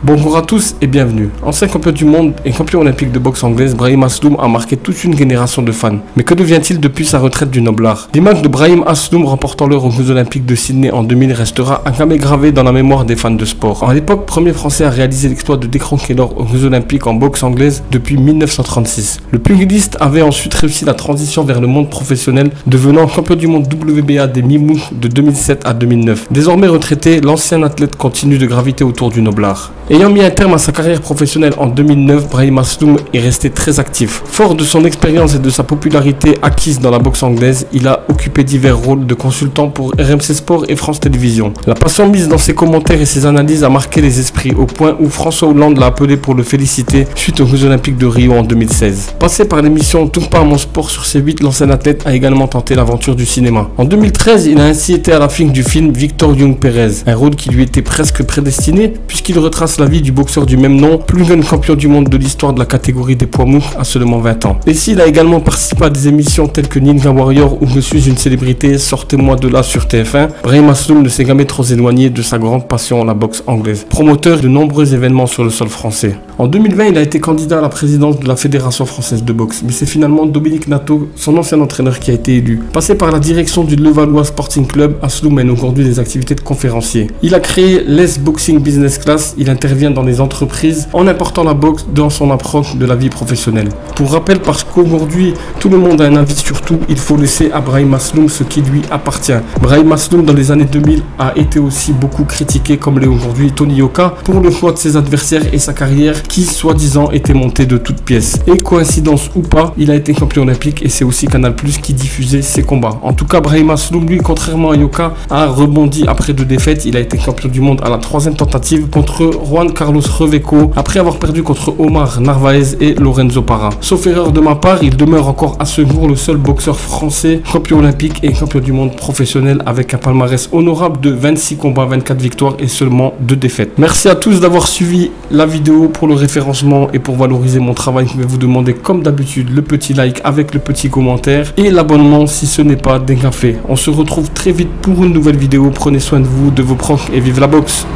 Bonjour à tous et bienvenue. Ancien champion du monde et champion olympique de boxe anglaise, Brahim Asloum a marqué toute une génération de fans. Mais que devient-il depuis sa retraite du noble art? L'image de Brahim Asloum remportant l'or aux Jeux olympiques de Sydney en 2000 restera à jamais gravée dans la mémoire des fans de sport. À l'époque, premier français à réaliser l'exploit de décrocher l'or aux Jeux olympiques en boxe anglaise depuis 1936. Le pugiliste avait ensuite réussi la transition vers le monde professionnel, devenant champion du monde WBA des mi-mouches de 2007 à 2009. Désormais retraité, l'ancien athlète continue de graviter autour du noble art. Ayant mis un terme à sa carrière professionnelle en 2009, Brahim Asloum est resté très actif. Fort de son expérience et de sa popularité acquise dans la boxe anglaise, il a occupé divers rôles de consultant pour RMC Sport et France Télévisions. La passion mise dans ses commentaires et ses analyses a marqué les esprits au point où François Hollande l'a appelé pour le féliciter suite aux Jeux Olympiques de Rio en 2016. Passé par l'émission Touche pas à mon sport sur C8, l'ancien athlète a également tenté l'aventure du cinéma. En 2013, il a ainsi été à l'affiche du film Victor Young Perez, un rôle qui lui était presque prédestiné puisqu'il retrace la vie du boxeur du même nom, plus jeune champion du monde de l'histoire de la catégorie des poids mous à seulement 20 ans. Et s'il a également participé à des émissions telles que Ninja Warrior ou Je suis une célébrité, sortez-moi de là sur TF1, Brahim Asloum ne s'est jamais trop éloigné de sa grande passion, la boxe anglaise, promoteur de nombreux événements sur le sol français. En 2020, il a été candidat à la présidence de la Fédération française de boxe, mais c'est finalement Dominique Nato, son ancien entraîneur, qui a été élu. Passé par la direction du Levallois Sporting Club, Asloum mène aujourd'hui des activités de conférencier. Il a créé l'Es Boxing Business Class, il intervient dans les entreprises en important la boxe dans son approche de la vie professionnelle. Pour rappel, parce qu'aujourd'hui tout le monde a un avis sur tout, il faut laisser à Brahim Asloum ce qui lui appartient. Brahim Asloum dans les années 2000 a été aussi beaucoup critiqué, comme l'est aujourd'hui Tony Yoka, pour le choix de ses adversaires et sa carrière qui soi-disant était montée de toutes pièces. Et coïncidence ou pas, il a été champion olympique et c'est aussi Canal+ qui diffusait ses combats. En tout cas, Brahim Asloum, lui, contrairement à Yoka, a rebondi après 2 défaites. Il a été champion du monde à la 3e tentative contre Juan Carlos Reveco, après avoir perdu contre Omar Narvaez et Lorenzo Parra. Sauf erreur de ma part, il demeure encore à ce jour le seul boxeur français champion olympique et champion du monde professionnel avec un palmarès honorable de 26 combats, 24 victoires et seulement 2 défaites. Merci à tous d'avoir suivi la vidéo. Pour le référencement et pour valoriser mon travail, je vais vous demander comme d'habitude le petit like avec le petit commentaire et l'abonnement si ce n'est pas déjà fait. On se retrouve très vite pour une nouvelle vidéo. Prenez soin de vous, de vos proches et vive la boxe.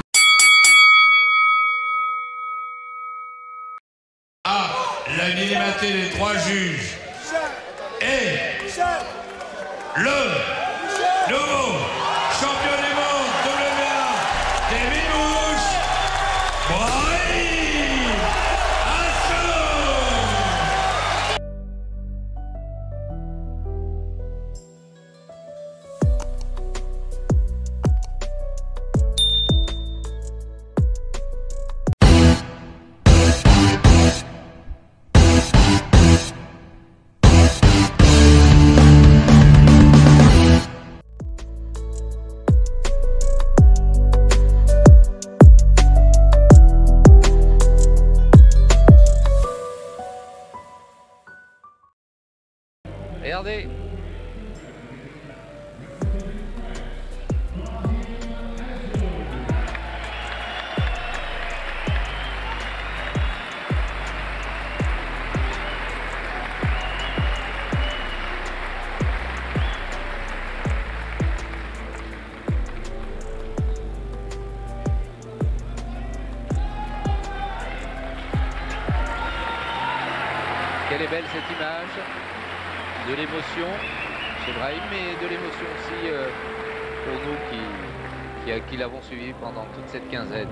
L'unanimité des 3 juges et le nouveau champion du monde WBA des mi-mouches, Brahim Asloum. Regardez. Quelle est belle cette image. De l'émotion chez Brahim, mais de l'émotion aussi pour nous qui l'avons suivi pendant toute cette quinzaine.